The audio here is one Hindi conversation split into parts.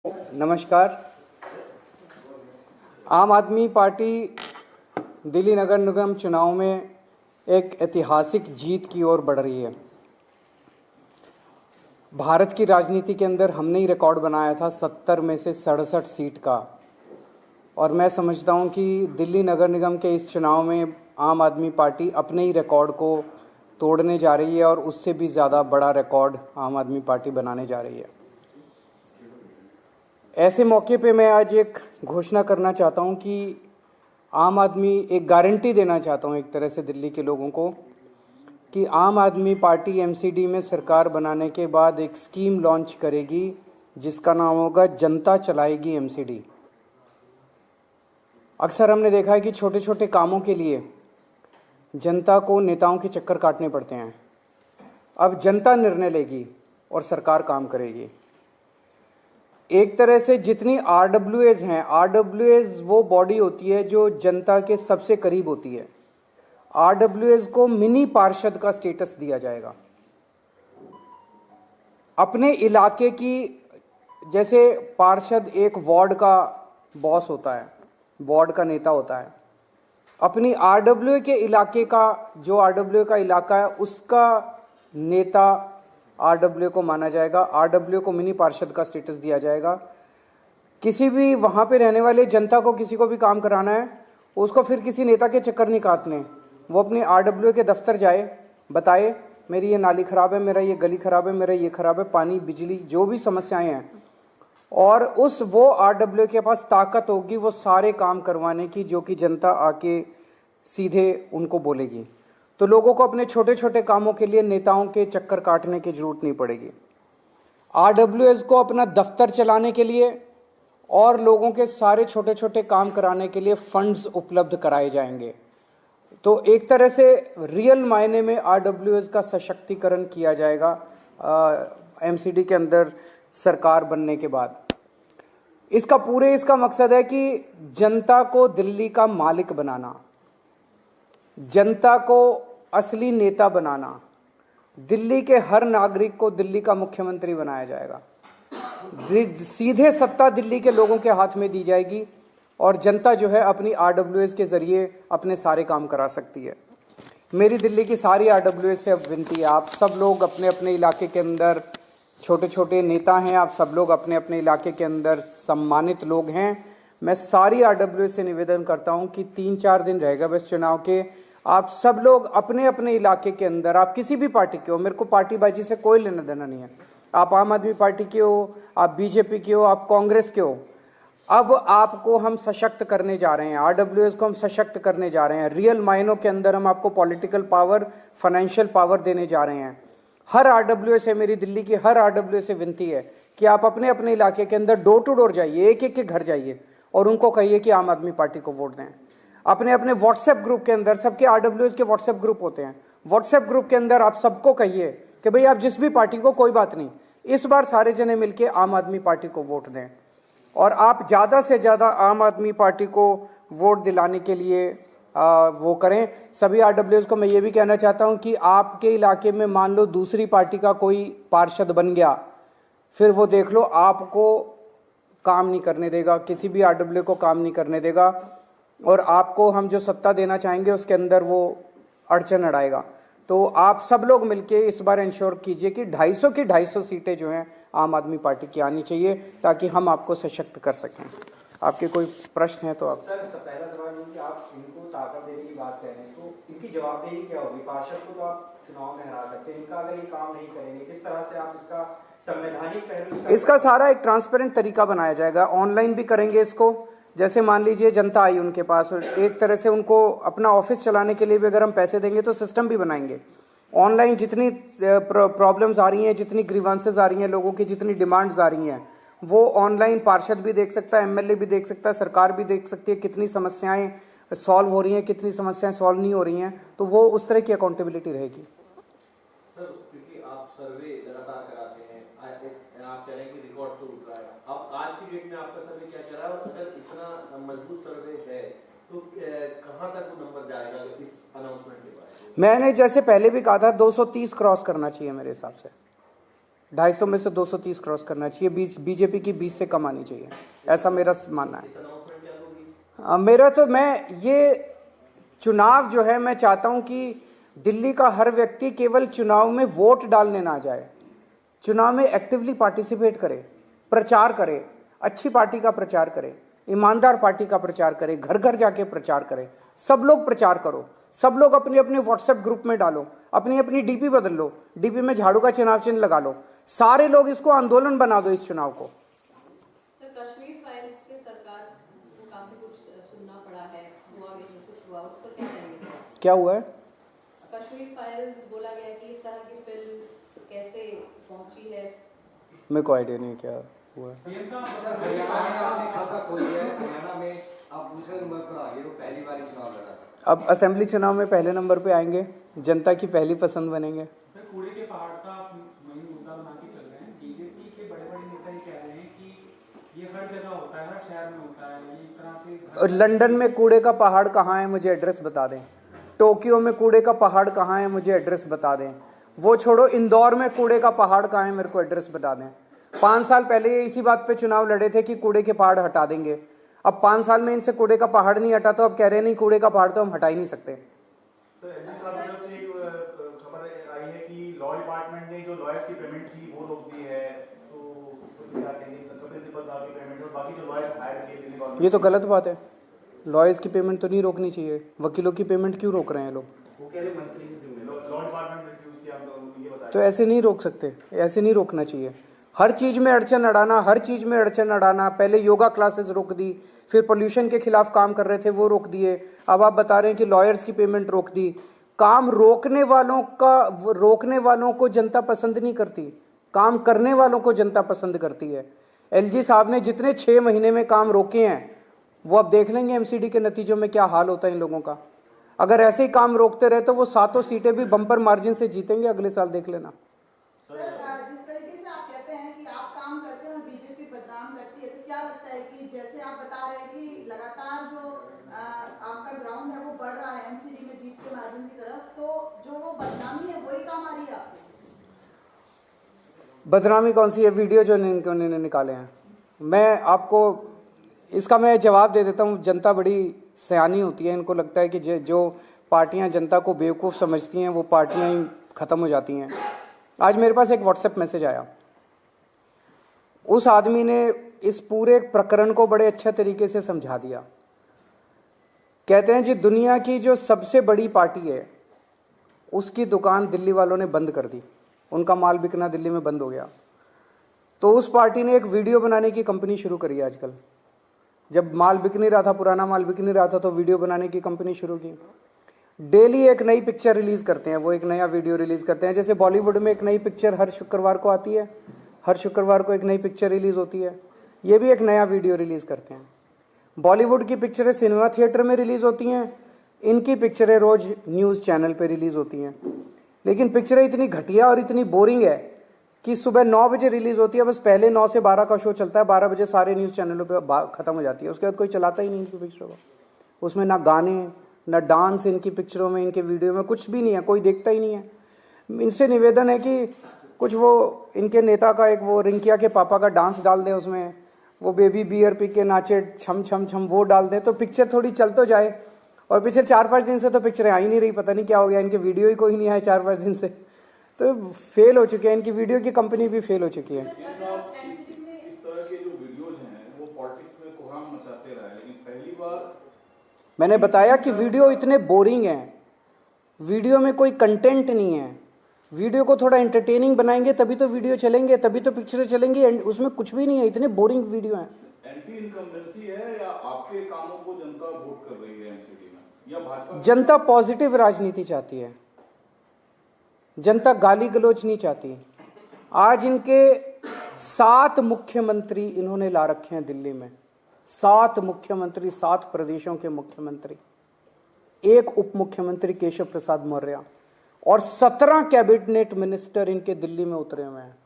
नमस्कार। आम आदमी पार्टी दिल्ली नगर निगम चुनाव में एक ऐतिहासिक जीत की ओर बढ़ रही है। भारत की राजनीति के अंदर हमने ही रिकॉर्ड बनाया था 70 में से 67 सीट का, और मैं समझता हूं कि दिल्ली नगर निगम के इस चुनाव में आम आदमी पार्टी अपने ही रिकॉर्ड को तोड़ने जा रही है और उससे भी ज़्यादा बड़ा रिकॉर्ड आम आदमी पार्टी बनाने जा रही है। ऐसे मौके पे मैं आज एक घोषणा करना चाहता हूं कि आम आदमी एक गारंटी देना चाहता हूं एक तरह से दिल्ली के लोगों को कि आम आदमी पार्टी एमसीडी में सरकार बनाने के बाद एक स्कीम लॉन्च करेगी जिसका नाम होगा जनता चलाएगी एमसीडी। अक्सर हमने देखा है कि छोटे छोटे कामों के लिए जनता को नेताओं के चक्कर काटने पड़ते हैं। अब जनता निर्णय लेगी और सरकार काम करेगी। एक तरह से जितनी आरडब्ल्यूएज हैं, आरडब्ल्यूएज वो बॉडी होती है जो जनता के सबसे करीब होती है। आरडब्ल्यूएज को मिनी पार्षद का स्टेटस दिया जाएगा। अपने इलाके की, जैसे पार्षद एक वार्ड का बॉस होता है, वार्ड का नेता होता है, अपनी आरडब्ल्यूए के इलाके का, जो आरडब्ल्यूए का इलाका है उसका नेता आरडब्ल्यू को माना जाएगा। आरडब्ल्यू को मिनी पार्षद का स्टेटस दिया जाएगा। किसी भी वहाँ पे रहने वाले जनता को किसी को भी काम कराना है, उसको फिर किसी नेता के चक्कर नहीं काटने। वो अपने आरडब्ल्यू के दफ्तर जाए, बताए मेरी ये नाली ख़राब है, मेरा ये गली ख़राब है, मेरा ये ख़राब है, पानी बिजली जो भी समस्याएं हैं, और वो आरडब्ल्यू के पास ताकत होगी वो सारे काम करवाने की जो कि जनता आके सीधे उनको बोलेगी। तो लोगों को अपने छोटे छोटे कामों के लिए नेताओं के चक्कर काटने की जरूरत नहीं पड़ेगी। आरडब्ल्यूएस को अपना दफ्तर चलाने के लिए और लोगों के सारे छोटे छोटे काम कराने के लिए फंड्स उपलब्ध कराए जाएंगे। तो एक तरह से रियल मायने में आरडब्ल्यूएस का सशक्तिकरण किया जाएगा एमसीडी के अंदर सरकार बनने के बाद। इसका मकसद है कि जनता को दिल्ली का मालिक बनाना, जनता को असली नेता बनाना, दिल्ली के हर नागरिक को दिल्ली का मुख्यमंत्री बनाया जाएगा। सीधे सत्ता दिल्ली के लोगों के हाथ में दी जाएगी और जनता जो है अपनी आरडब्ल्यूएस के जरिए अपने सारे काम करा सकती है। मेरी दिल्ली की सारी आरडब्ल्यूएस से अब विनती है, आप सब लोग अपने अपने इलाके के अंदर छोटे छोटे नेता हैं, आप सब लोग अपने अपने इलाके के अंदर सम्मानित लोग हैं। मैं सारी आरडब्ल्यूएस से निवेदन करता हूं कि 3-4 दिन रहेगा बस चुनाव के, आप सब लोग अपने अपने इलाके के अंदर, आप किसी भी पार्टी के हो, मेरे को पार्टीबाजी से कोई लेना देना नहीं है, आप आम आदमी पार्टी के हो, आप बीजेपी के हो, आप कांग्रेस के हो, अब आपको हम सशक्त करने जा रहे हैं, आरडब्ल्यूएस को हम सशक्त करने जा रहे हैं। रियल मायनों के अंदर हम आपको पॉलिटिकल पावर, फाइनेंशियल पावर देने जा रहे हैं। हर आरडब्ल्यूएस से, मेरी दिल्ली की हर आरडब्ल्यूएस से विनती है कि आप अपने अपने इलाके के अंदर डोर टू डोर जाइए, एक एक के घर जाइए और उनको कहिए कि आम आदमी पार्टी को वोट दें। अपने अपने व्हाट्सएप ग्रुप के अंदर, सबके आरडब्ल्यूएस के व्हाट्सएप ग्रुप होते हैं, व्हाट्सएप ग्रुप के अंदर आप सबको कहिए कि भाई आप जिस भी पार्टी को, कोई बात नहीं, इस बार सारे जने मिलके आम आदमी पार्टी को वोट दें। और आप ज़्यादा से ज़्यादा आम आदमी पार्टी को वोट दिलाने के लिए वो करें। सभी आरडब्ल्यूएस को मैं ये भी कहना चाहता हूँ कि आपके इलाके में मान लो दूसरी पार्टी का कोई पार्षद बन गया, फिर वो देख लो आपको काम नहीं करने देगा, किसी भी आरडब्ल्यू को काम नहीं करने देगा, और आपको हम जो सत्ता देना चाहेंगे उसके अंदर वो अड़चन अड़ाएगा। तो आप सब लोग मिलके इस बार इंश्योर कीजिए कि 250 की 250 सीटें जो हैं आम आदमी पार्टी की आनी चाहिए ताकि हम आपको सशक्त कर सकें। आपके कोई प्रश्न है तो आप। सर, पहला सवाल ये कि आप इनको ताकत देने की बात कह रहे हैं, तो इनकी जवाबदेही क्या होगी? पार्षद को तो आप चुनाव में हरा सकते हैं, इनका अगर ये काम नहीं करेंगे, किस तरह से आप इसका संवैधानिक पहलू, इसका सारा एक ट्रांसपेरेंट तरीका बनाया जाएगा। ऑनलाइन भी करेंगे इसको। जैसे मान लीजिए जनता आई उनके पास, एक तरह से उनको अपना ऑफिस चलाने के लिए भी अगर हम पैसे देंगे तो सिस्टम भी बनाएंगे ऑनलाइन। जितनी प्रॉब्लम्स आ रही हैं, जितनी ग्रीवांसेस आ रही हैं, लोगों की जितनी डिमांड्स आ रही हैं, वो ऑनलाइन पार्षद भी देख सकता है, एमएलए भी देख सकता है, सरकार भी देख सकती है कितनी समस्याएं सॉल्व हो रही हैं, कितनी समस्याएं सॉल्व नहीं हो रही हैं। तो वो उस तरह की अकाउंटेबिलिटी रहेगी। सर, क्योंकि आप सर्वे लगातार कराते हैं, आप कह रहे हैं कि रिकॉर्ड तो उठ रहा है, अब आज की डेट में आपका सर्वे क्या चल रहा है, और अगर इतना मजबूत सर्वे है तो कहाँ तक वो नंबर जाएगा इस अनाउंसमेंट के बाद? मैंने जैसे पहले भी कहा था 230 क्रॉस करना चाहिए मेरे हिसाब से। 250 में से 230 क्रॉस करना चाहिए, बीजेपी की 20 से कम आनी चाहिए, ऐसा मेरा मानना है। इस अनाउंसमेंट क्या होगी? मेरा तो मैं ये चुनाव जो है मैं चाहता हूं कि दिल्ली का हर व्यक्ति केवल चुनाव में वोट डालने ना जाए, चुनाव में एक्टिवली पार्टिसिपेट करे, प्रचार करे, अच्छी पार्टी का प्रचार करे, ईमानदार पार्टी का प्रचार करे, घर घर जाके प्रचार करे। सब लोग प्रचार करो, सब लोग अपने अपने व्हाट्सएप ग्रुप में डालो, अपनी अपनी डीपी बदल लो, डीपी में झाड़ू का चुनाव चिन्ह लगा लो, सारे लोग इसको आंदोलन बना दो इस चुनाव को। कश्मीर फाइल्स पे सरकार को काफी कुछ सुनना पड़ा है, हुआ भी नहीं, कुछ हुआ, उस पर क्या कहेंगे? क्या हुआ है? कश्मीर फाइल्स बोला गया कि इस तरह की फिल्म कैसे पहुंची है? मेरे को आइडिया नहीं क्या हुआ है। हरियाणा में आपने खाता खोल दिया है, हरियाणा में आप दूसरे नंबर पर आ गए हो, पहली बार चुनाव लड़ा। अब असेंबली चुनाव में पहले नंबर पे आएंगे, जनता की पहली पसंद बनेंगे। कूड़े के पहाड़ का वही मुद्दा बना के चल रहे हैं। बीजेपी के बड़े बड़े नेता ये कह रहे हैं कि ये हर जगह होता है, हर शहर में होता है, ये एक तरह से। और लंदन में कूड़े का पहाड़ कहाँ है मुझे एड्रेस बता दें, टोक्यो में कूड़े का पहाड़ कहाँ है मुझे एड्रेस बता दें, वो छोड़ो इंदौर में कूड़े का पहाड़ कहाँ है मेरे को एड्रेस बता दें। 5 साल पहले ये इसी बात पे चुनाव लड़े थे कि कूड़े के पहाड़ हटा देंगे, अब 5 साल में इनसे कूड़े का पहाड़ नहीं हटा तो अब कह रहे नहीं कूड़े का पहाड़ तो हम हटा ही नहीं सकते। खबर आई है कि लॉ डिपार्टमेंट ने जो लॉयर्स की पेमेंट थी वो रोक दी है, तो क्या कहेंगे, प्रिंसिपल साहब की पेमेंट और बाकी जो लॉयर्स हायर किए दिल्ली गवर्नमेंट। ये तो गलत बात है, लॉयर्स की पेमेंट तो नहीं रोकनी चाहिए, वकीलों की पेमेंट क्यों रोक रहे हैं लोग? वो कह रहे मंत्री की जिम्मेदारी, लॉ डिपार्टमेंट ने रिफ्यूज किया, हम लोगों ये बताया। तो ऐसे नहीं रोक सकते, ऐसे नहीं रोकना चाहिए। हर चीज़ में अड़चन अड़ाना, हर चीज़ में अड़चन अड़ाना। पहले योगा क्लासेस रोक दी, फिर पोल्यूशन के खिलाफ काम कर रहे थे वो रोक दिए, अब आप बता रहे हैं कि लॉयर्स की पेमेंट रोक दी। काम रोकने वालों को जनता पसंद नहीं करती, काम करने वालों को जनता पसंद करती है। एलजी साहब ने जितने 6 महीने में काम रोके हैं वो अब देख लेंगे एमसीडी के नतीजों में क्या हाल होता है इन लोगों का। अगर ऐसे ही काम रोकते रहे तो वो 7 सीटें भी बम्पर मार्जिन से जीतेंगे अगले साल, देख लेना। जिस तरीके से आप कहते हैं कि आप काम करते हैं और बीजेपी बदनाम करती है, तो क्या लगता है कि जैसे आप बता रहे हैं कि लगातार जो आपका ग्राउंड है वो बढ़ रहा है एमसीडी में जीत के मार्जिन की तरफ, तो जो वो बदनामी है वही काम आ रही है आपको? बदनामी कौन सी है? वीडियो जो इन्होंने निकाले हैं, मैं आपको इसका मैं जवाब दे देता हूँ। जनता बड़ी सयानी होती है, इनको लगता है कि जो पार्टियां जनता को बेवकूफ़ समझती हैं वो पार्टियां ही ख़त्म हो जाती हैं। आज मेरे पास एक व्हाट्सएप मैसेज आया, उस आदमी ने इस पूरे प्रकरण को बड़े अच्छे तरीके से समझा दिया। कहते हैं जी दुनिया की जो सबसे बड़ी पार्टी है उसकी दुकान दिल्ली वालों ने बंद कर दी, उनका माल बिकना दिल्ली में बंद हो गया। तो उस पार्टी ने एक वीडियो बनाने की कंपनी शुरू करी है आजकल। जब माल बिक नहीं रहा था, पुराना माल बिक नहीं रहा था, तो वीडियो बनाने की कंपनी शुरू की। डेली एक नई पिक्चर रिलीज़ करते हैं, वो एक नया वीडियो रिलीज़ करते हैं। जैसे बॉलीवुड में एक नई पिक्चर हर शुक्रवार को आती है, हर शुक्रवार को एक नई पिक्चर रिलीज़ होती है, ये भी एक नया वीडियो रिलीज़ करते हैं। बॉलीवुड की पिक्चरें सिनेमा थिएटर में रिलीज़ होती हैं, इनकी पिक्चरें रोज़ न्यूज़ चैनल पे रिलीज़ होती हैं। लेकिन पिक्चरें इतनी घटिया और इतनी बोरिंग है कि सुबह 9 बजे रिलीज़ होती है, बस पहले 9 से 12 का शो चलता है, 12 बजे सारे न्यूज़ चैनलों पे ख़त्म हो जाती है। उसके बाद कोई चलाता ही नहीं इनकी पिक्चरों को। उसमें ना गाने ना डांस, इनकी पिक्चरों में, इनके वीडियो में कुछ भी नहीं है, कोई देखता ही नहीं है। इनसे निवेदन है कि कुछ वो इनके नेता का एक वो रिंकिया के पापा का डांस डाल दें, उसमें वो बेबी बियर पी के नाचे छम छम छम, वो डाल दें तो पिक्चर थोड़ी चल तो जाए। और पिछले 4-5 दिन से तो पिक्चरें आ ही नहीं रही, पता नहीं क्या हो गया, इनके वीडियो ही कोई नहीं आए 4-5 दिन से, तो फेल हो चुके हैं, इनकी वीडियो की कंपनी भी फेल हो चुकी है। इस तरह के जो वीडियोज हैं वो पॉलिटिक्स में कोहराम मचाते रहे, लेकिन पहली बार मैंने बताया कि वीडियो इतने बोरिंग हैं, वीडियो में कोई कंटेंट नहीं है। वीडियो को थोड़ा एंटरटेनिंग बनाएंगे तभी तो वीडियो चलेंगे, तभी तो पिक्चरें चलेंगी, उसमें कुछ भी नहीं है, इतने बोरिंग वीडियो हैं। एंटी इनकम्बेंसी है या आपके कामों को जनता वोट कर रही है एमसीडी में, या भाजपा? जनता पॉजिटिव राजनीति चाहती है, जनता गाली गलौज नहीं चाहती। आज इनके 7 मुख्यमंत्री इन्होंने ला रखे हैं दिल्ली में, 7 मुख्यमंत्री, 7 प्रदेशों के मुख्यमंत्री, 1 उप मुख्यमंत्री केशव प्रसाद मौर्य और 17 कैबिनेट मिनिस्टर इनके दिल्ली में उतरे हुए हैं।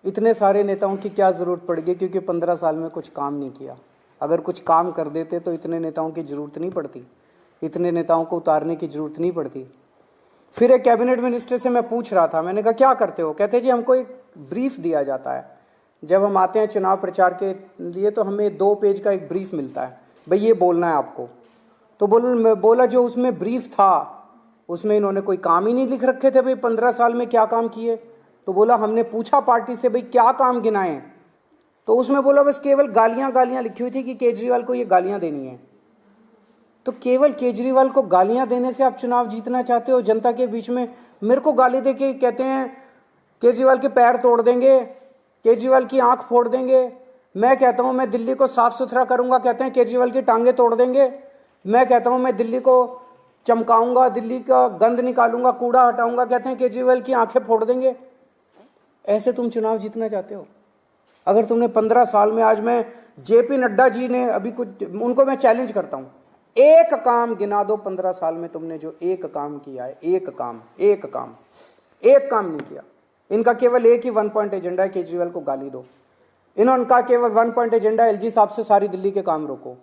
इतने सारे नेताओं की क्या ज़रूरत पड़ गई, क्योंकि 15 साल में कुछ काम नहीं किया। अगर कुछ काम कर देते तो इतने नेताओं की ज़रूरत नहीं पड़ती, इतने नेताओं को उतारने की ज़रूरत नहीं पड़ती। फिर एक कैबिनेट मिनिस्टर से मैं पूछ रहा था, मैंने कहा क्या करते हो? कहते जी हमको एक ब्रीफ दिया जाता है, जब हम आते हैं चुनाव प्रचार के लिए तो हमें 2 पेज का एक ब्रीफ मिलता है, भाई ये बोलना है आपको। तो बोला जो उसमें ब्रीफ था उसमें इन्होंने कोई काम ही नहीं लिख रखे थे, भाई 15 साल में क्या काम किए। तो बोला हमने पूछा पार्टी से भाई क्या काम गिनाए, तो उसमें बोला बस केवल गालियां लिखी हुई थी कि केजरीवाल को ये गालियां देनी है। तो केवल केजरीवाल को गालियां देने से आप चुनाव जीतना चाहते हो? जनता के बीच में मेरे को गाली दे के कहते हैं केजरीवाल के पैर तोड़ देंगे, केजरीवाल की आंख फोड़ देंगे। मैं कहता हूं मैं दिल्ली को साफ सुथरा करूंगा, कहते हैं केजरीवाल की टांगे तोड़ देंगे। मैं कहता हूं मैं दिल्ली को चमकाऊंगा, दिल्ली का गंद निकालूंगा, कूड़ा हटाऊंगा, कहते हैं केजरीवाल की आंखें फोड़ देंगे। ऐसे तुम चुनाव जीतना चाहते हो? अगर तुमने 15 साल में, आज मैं जेपी नड्डा जी ने अभी कुछ, उनको मैं चैलेंज करता हूं, एक काम गिना दो 15 साल में तुमने जो एक काम किया है, एक काम नहीं किया। इनका केवल एक ही 1 पॉइंट एजेंडा है, केजरीवाल को गाली दो। इन्होंने कहा केवल 1 पॉइंट एजेंडा, एलजी साहब से सारी दिल्ली के काम रोको।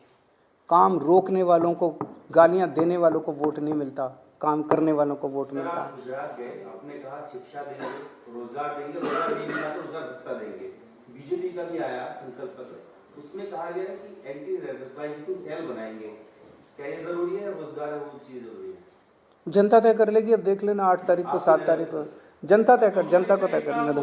काम रोकने वालों को, गालियां देने वालों को वोट नहीं मिलता, काम करने वालों को वोट मिलता है। गुजरात गए, आपने कहा शिक्षा देंगे, रोजगार देंगे, रोजगार नहीं मिला तो रोजगार भत्ता देंगे। बीजेपी का भी आया संकल्प पत्र, उसमें कहा गया है कि एंटी रेडिकलाइजेशन सेल बनाएंगे। क्या ये जरूरी है? रोजगार है वो चीज जरूरी है? जनता तय कर लेगी, अब देख लेना 8 तारीख को 7 तारीख को जनता को तय करने दो।